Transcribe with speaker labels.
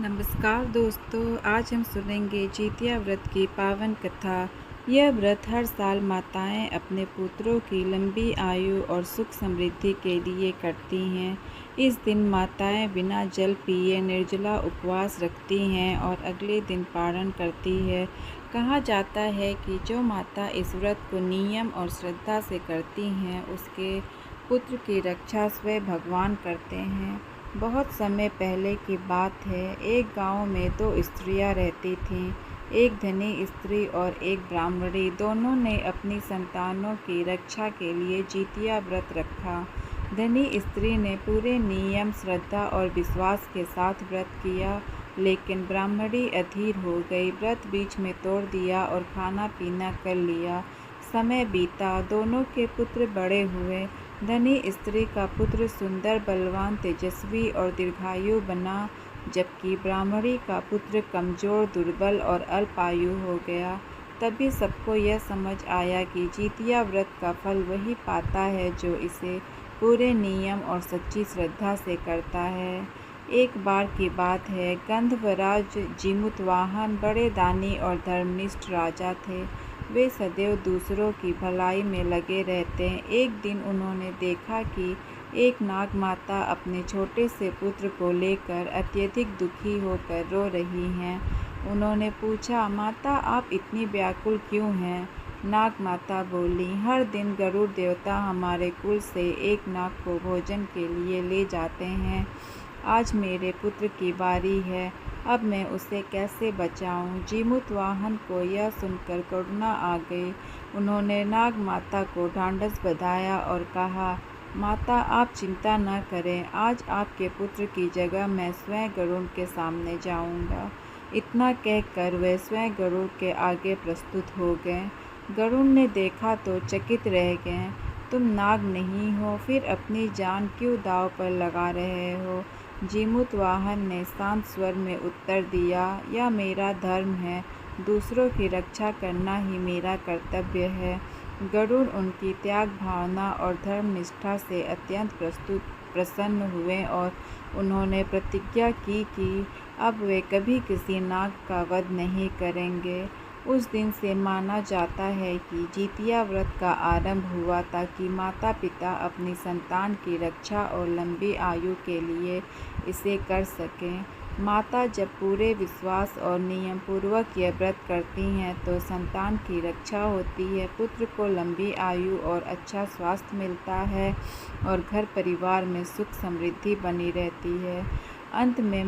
Speaker 1: नमस्कार दोस्तों, आज हम सुनेंगे जितिया व्रत की पावन कथा। यह व्रत हर साल माताएं अपने पुत्रों की लंबी आयु और सुख समृद्धि के लिए करती हैं। इस दिन माताएं बिना जल पिए निर्जला उपवास रखती हैं और अगले दिन पारण करती है। कहा जाता है कि जो माता इस व्रत को नियम और श्रद्धा से करती हैं, उसके पुत्र की रक्षा स्वयं भगवान करते हैं। बहुत समय पहले की बात है। एक गांव में दो स्त्रियां रहती थीं। एक धनी स्त्री और एक ब्राह्मणी। दोनों ने अपनी संतानों की रक्षा के लिए जितिया व्रत रखा। धनी स्त्री ने पूरे नियम, श्रद्धा और विश्वास के साथ व्रत किया, लेकिन ब्राह्मणी अधीर हो गई। व्रत बीच में तोड़ दिया और खाना पीना कर लिया। समय बीता, दोनों के पुत्र बड़े हुए। धनी स्त्री का पुत्र सुंदर, बलवान, तेजस्वी और दीर्घायु बना, जबकि ब्राह्मणी का पुत्र कमजोर, दुर्बल और अल्पायु हो गया। तभी सबको यह समझ आया कि जितिया व्रत का फल वही पाता है जो इसे पूरे नियम और सच्ची श्रद्धा से करता है। एक बार की बात है, गंधर्वराज जीमूतवाहन बड़े दानी और धर्मनिष्ठ राजा थे। वे सदैव दूसरों की भलाई में लगे रहते। एक दिन उन्होंने देखा कि एक नाग माता अपने छोटे से पुत्र को लेकर अत्यधिक दुखी होकर रो रही हैं। उन्होंने पूछा, माता, आप इतनी व्याकुल क्यों हैं? नाग माता बोली, हर दिन गरुड़ देवता हमारे कुल से एक नाग को भोजन के लिए ले जाते हैं। आज मेरे पुत्र की बारी है, अब मैं उसे कैसे बचाऊं? जीमूतवाहन को यह सुनकर करुणा आ गई। उन्होंने नाग माता को ढांढस बंधाया और कहा, माता, आप चिंता न करें, आज आपके पुत्र की जगह मैं स्वयं गरुड़ के सामने जाऊंगा। इतना कहकर वे स्वयं गरुड़ के आगे प्रस्तुत हो गए। गरुड़ ने देखा तो चकित रह गए। तुम नाग नहीं हो, फिर अपनी जान क्यों दांव पर लगा रहे हो? जीमूतवाहन ने शांत स्वर में उत्तर दिया, यह मेरा धर्म है, दूसरों की रक्षा करना ही मेरा कर्तव्य है। गरुड़ उनकी त्याग भावना और धर्मनिष्ठा से अत्यंत प्रसन्न हुए और उन्होंने प्रतिज्ञा की कि अब वे कभी किसी नाग का वध नहीं करेंगे। उस दिन से माना जाता है कि जितिया व्रत का आरंभ हुआ ताकि माता पिता अपनी संतान की रक्षा और लंबी आयु के लिए इसे कर सकें। माता जब पूरे विश्वास और नियम पूर्वक यह व्रत करती हैं तो संतान की रक्षा होती है, पुत्र को लंबी आयु और अच्छा स्वास्थ्य मिलता है और घर परिवार में सुख समृद्धि बनी रहती है। अंत में